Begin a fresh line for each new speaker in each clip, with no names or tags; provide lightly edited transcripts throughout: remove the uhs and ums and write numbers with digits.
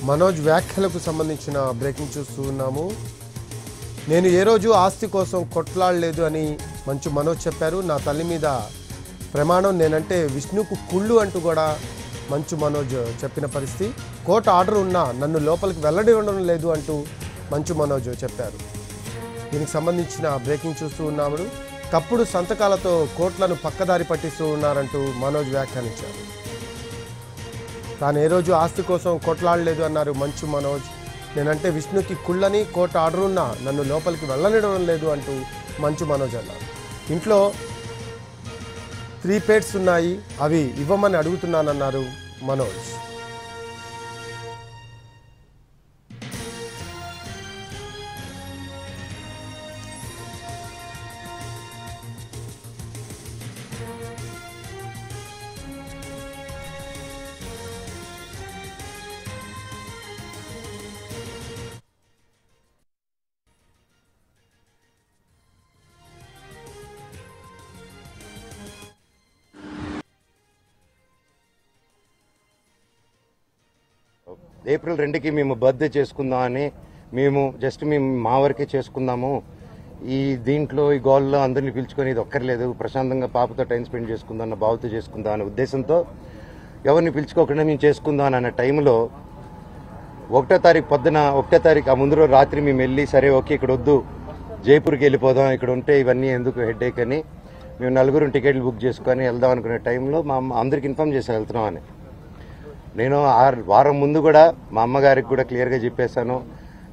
మనోజ్ వ్యాఖ్యలకు సంబంధించిన బ్రేకింగ్ చూస్తూ ఉన్నాము. నేను ఏ రోజు ఆస్తి కోసం కొట్లాడలేదు అని మంచు మనోజ్ చెప్పారు. నా తల్లి మీద ప్రమాణం, నేనంటే విష్ణుకు కుళ్ళు అంటూ కూడా మంచు మనోజ్ చెప్పిన పరిస్థితి. కోర్టు ఆర్డర్ ఉన్నా నన్ను లోపలికి వెల్లడివ్వడం లేదు అంటూ మంచు మనోజ్ చెప్పారు. దీనికి సంబంధించిన బ్రేకింగ్ చూస్తూ ఉన్నాము. తప్పుడు సంతకాలతో కోర్టులను పక్కదారి పట్టిస్తూ ఉన్నారంటూ మనోజ్ వ్యాఖ్యానించారు. తాను ఏ రోజు ఆస్తి కోసం కొట్లాడలేదు అన్నారు మంచు మనోజ్. నేనంటే విష్ణుకి కుళ్ళని, కోర్టు ఆర్డర్ ఉన్నా నన్ను లోపలికి వెళ్ళనివ్వడం లేదు అంటూ మంచు మనోజ్ అన్నారు. ఇంట్లో 3 pets ఉన్నాయి, అవి ఇవ్వమని అడుగుతున్నానన్నారు మనోజ్.
ఏప్రిల్ 2కి మేము బర్త్డే చేసుకుందామని మేము మా వరకే చేసుకుందాము, ఈ దీంట్లో ఈ గోల్లో అందరినీ పిలుచుకొని ఇది ఒక్కర్లేదు, ప్రశాంతంగా పాపతో టైం స్పెండ్ చేసుకుందాం అన్న బావతో చేసుకుందాం అనే ఉద్దేశంతో ఎవరిని పిలుచుకోకుండా మేము చేసుకుందాం అన్న టైంలో 1వ తారీఖు పొద్దున 1వ తారీఖు ఆ ముందు రోజు రాత్రి మేము వెళ్ళి సరే ఓకే ఇక్కడ వద్దు జైపూర్కి వెళ్ళిపోదాం, ఇక్కడ ఉంటే ఇవన్నీ ఎందుకు హెడ్ఏక్ అని మేము 4 టికెట్లు బుక్ చేసుకొని వెళ్దాం అనుకునే టైంలో మా అమ్మ అందరికి ఇన్ఫార్మ్ చేశాను వెళ్తున్నామని. నేను వారం ముందు కూడా మా అమ్మగారికి కూడా క్లియర్గా చెప్పేశాను,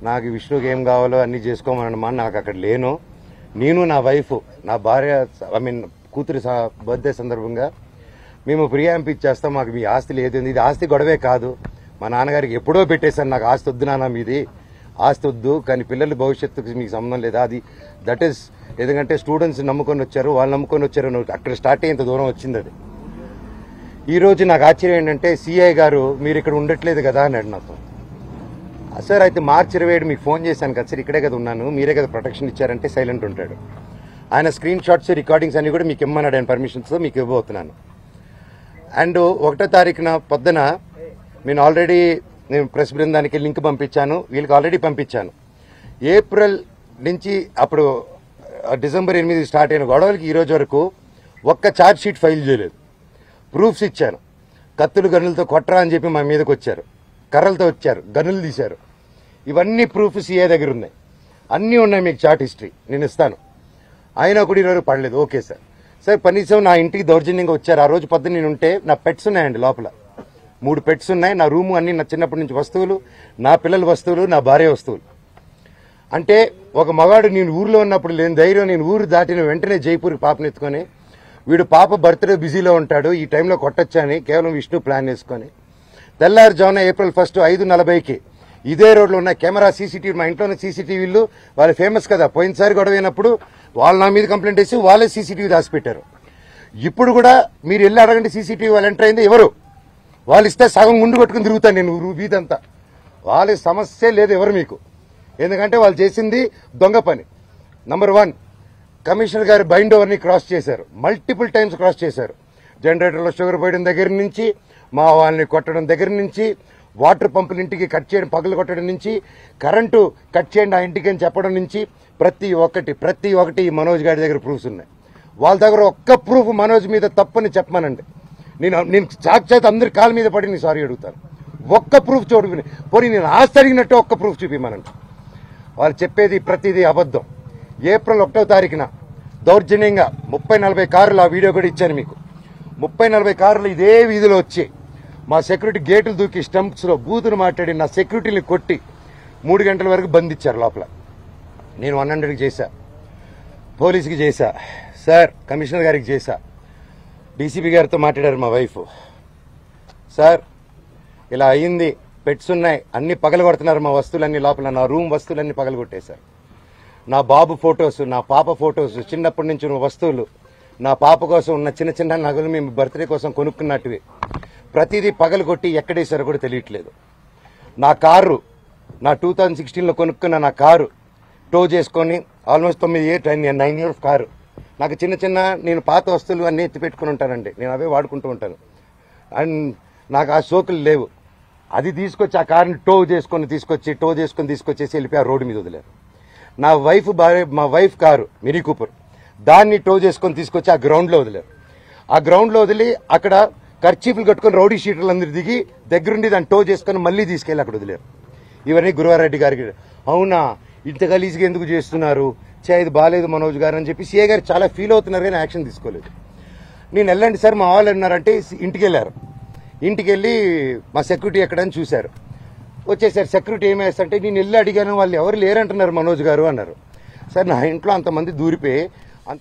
నాకు విష్ణుకి ఏం కావాలో అన్నీ చేసుకోమన్నమా, నాకు అక్కడ లేను. నేను నా వైఫ్ నా భార్య కూతురి బర్త్డే సందర్భంగా మేము ప్రియాంప్ ఇచ్చేస్తాం, మాకు మీ ఆస్తి లేదు, ఇది ఆస్తి గొడవే కాదు, మా నాన్నగారికి ఎప్పుడో పెట్టేశాను, నాకు ఆస్తి వద్దు నాన్న, మీది ఆస్తి వద్దు, కానీ పిల్లల భవిష్యత్తుకు మీకు సంబంధం లేదా, అది దట్ ఈస్ ఎందుకంటే స్టూడెంట్స్ నమ్ముకొని వచ్చారు, వాళ్ళు నమ్ముకొని వచ్చారు, అక్కడ స్టార్ట్ అయ్యేంత దూరం వచ్చింది. అది ఈ రోజు నాకు ఆశ్చర్యం ఏంటంటే సిఐ గారు మీరు ఇక్కడ ఉండట్లేదు కదా అన్నాడు నాతో. సార్ అయితే మార్చి 27 మీకు ఫోన్ చేశాను కదా సార్, ఇక్కడే కదా ఉన్నాను, మీరే కదా ప్రొటెక్షన్ ఇచ్చారంటే సైలెంట్ ఉంటాడు. ఆయన స్క్రీన్ షాట్స్ రికార్డింగ్స్ అన్ని కూడా మీకు ఇమ్మన్నాడు, ఆయన పర్మిషన్స్తో మీకు ఇవ్వబోతున్నాను. అండ్ 1వ తారీఖున పొద్దున నేను ప్రెస్ బృందానికి లింక్ పంపించాను, వీళ్ళకి ఆల్రెడీ పంపించాను. ఏప్రిల్ నుంచి అప్పుడు డిసెంబర్ 8 స్టార్ట్ అయిన గొడవలకి ఈ రోజు వరకు ఒక్క ఛార్జ్ షీట్ ఫైల్ చేయలేదు. ప్రూఫ్స్ ఇచ్చాను, కత్తులు గన్నులతో కొట్టరా అని చెప్పి మా మీదకి వచ్చారు, కర్రలతో వచ్చారు, గన్నులు తీశారు, ఇవన్నీ ప్రూఫ్ సీఏ దగ్గర ఉన్నాయి, అన్నీ ఉన్నాయి, మీకు చార్ట్ హిస్టరీ నేను ఇస్తాను. అయినా కూడా ఈరోజు పడలేదు. ఓకే సార్, సార్ కనీసం నా ఇంటికి దౌర్జన్యంగా వచ్చారు, ఆ రోజు పొద్దున్న నేను ఉంటే నా పెట్స్ ఉన్నాయండి, లోపల 3 పెట్స్ ఉన్నాయి, నా రూము అన్ని నా చిన్నప్పటి నుంచి వస్తువులు, నా పిల్లల వస్తువులు, నా భార్య వస్తువులు. అంటే ఒక మగాడు నేను ఊర్లో ఉన్నప్పుడు లేని ధైర్యం, నేను ఊరు దాటిన వెంటనే జైపూర్కి పాపనెత్తుకొని వీడు పాప బర్త్డే బిజీలో ఉంటాడు, ఈ టైంలో కొట్టొచ్చని కేవలం విష్ణు ప్లాన్ వేసుకొని తెల్లారుజామున ఏప్రిల్ 1 5:40కి ఇదే రోడ్లో ఉన్న కెమెరా సీసీటీవీ, మా ఇంట్లోనే సీసీటీవీలు వాళ్ళు ఫేమస్ కదా, పోయినసారి గొడవైనప్పుడు వాళ్ళు నా మీద కంప్లైంట్ వేసి వాళ్ళే సీసీటీవీ దాచిపెట్టారు. ఇప్పుడు కూడా మీరు వెళ్ళి అడగండి, సీసీటీవీ వాళ్ళు ఎంటర్ అయింది ఎవరు, వాళ్ళు ఇస్తే సగం ముందు కొట్టుకుని తిరుగుతాను నేను వీధంతా, వాళ్ళ సమస్య లేదు ఎవరు మీకు, ఎందుకంటే వాళ్ళు చేసింది దొంగ పని. నంబర్ 1, కమిషనర్ గారు బైండ్ ఓవర్ని క్రాస్ చేశారు, మల్టిపుల్ టైమ్స్ క్రాస్ చేశారు. జనరేటర్లో షుగర్ పోయడం దగ్గర నుంచి, మా వాళ్ళని కొట్టడం దగ్గర నుంచి, వాటర్ పంపుల ఇంటికి కట్ చేయడం, పగలు కొట్టడం నుంచి, కరెంటు కట్ చేయండి ఆ ఇంటికి అని చెప్పడం నుంచి ప్రతి ఒక్కటి ఈ మనోజ్ గారి దగ్గర ప్రూఫ్స్ ఉన్నాయి. వాళ్ళ దగ్గర ఒక్క ప్రూఫ్ మనోజ్ మీద తప్పని చెప్పమనండి, నేను సాక్షాత్ అందరి కాళ్ళ మీద పడి నేను సారీ అడుగుతాను. ఒక్క ప్రూఫ్ చూడు, పోనీ నేను ఆస్తి అడిగినట్టు ఒక్క ప్రూఫ్ చూపిమనండి. వాళ్ళు చెప్పేది ప్రతిదీ అబద్ధం. ఏప్రిల్ 1వ తారీఖున దౌర్జన్యంగా 30-40 కార్లు, ఆ వీడియో కూడా ఇచ్చాను మీకు, 30-40 కార్లు ఇదే వీధిలో వచ్చి మా సెక్యూరిటీ గేట్లు దూకి స్టంప్స్లో బూతులు మాట్లాడి నా సెక్యూరిటీని కొట్టి 3 గంటల వరకు బంధించారు లోపల. నేను 100కి చేశా, పోలీసుకి చేశా, సార్ కమిషనర్ గారికి చేశా, డీసీపీ గారితో మాట్లాడారు మా వైఫ్, సార్ ఇలా అయ్యింది, పెట్స్ ఉన్నాయి, అన్ని పగలగొడుతున్నారు, మా వస్తువులన్నీ లోపల, నా రూమ్ వస్తువులన్నీ పగలగొట్టేశారు, నా బాబు ఫొటోస్, నా పాప ఫొటోస్, చిన్నప్పటి నుంచి ఉన్న వస్తువులు, నా పాప కోసం ఉన్న చిన్న చిన్న నగలు మేము బర్త్డే కోసం కొనుక్కున్నట్టువి ప్రతిదీ పగలగొట్టి ఎక్కడేశారో కూడా తెలియట్లేదు. నా కారు, నా 2016లో కొనుక్కున్న నా కారు టో చేసుకొని ఆల్మోస్ట్ 9 ఇయర్స్ కారు, నాకు చిన్న నేను పాత వస్తువులు అన్నీ ఎత్తి పెట్టుకుని ఉంటానండి, నేను అవే వాడుకుంటూ ఉంటాను. అండ్ నాకు ఆ సోకులు లేవు, అది తీసుకొచ్చి ఆ కార్ని టో చేసుకొని తీసుకొచ్చేసి వెళ్ళిపోయి ఆ రోడ్డు మీద వదిలేరు. మా వైఫ్ కారు మినీ కూపర్, దాన్ని టో చేసుకొని తీసుకొచ్చి ఆ గ్రౌండ్లో వదిలేరు. ఆ గ్రౌండ్లో వదిలి అక్కడ కర్చీపులు కట్టుకొని రౌడీ షీటర్లు అందరు దిగి దగ్గరుండి దాన్ని టో చేసుకొని మళ్ళీ తీసుకెళ్ళి అక్కడ వదిలేరు. ఇవన్నీ గురువారెడ్డి గారికి అవునా ఇంత గలీజ్గా ఎందుకు చేస్తున్నారు, ఇది బాగాలేదు మనోజ్ గారు అని చెప్పి సీఏ గారు చాలా ఫీల్ అవుతున్నారు కానీ యాక్షన్ తీసుకోలేదు. నేను వెళ్ళండి సార్ మా వాళ్ళు అన్నారంటే ఇంటికి వెళ్ళారు. ఇంటికి వెళ్ళి మా సెక్యూరిటీ ఎక్కడని చూశారు. వచ్చేసారు. సెక్యూరిటీ ఏమేస్తంటే నేను వెళ్ళి అడిగాను, వాళ్ళు ఎవరు లేరంటున్నారు మనోజ్ గారు అన్నారు. సార్ నా ఇంట్లో అంతమంది దూరిపోయి అంత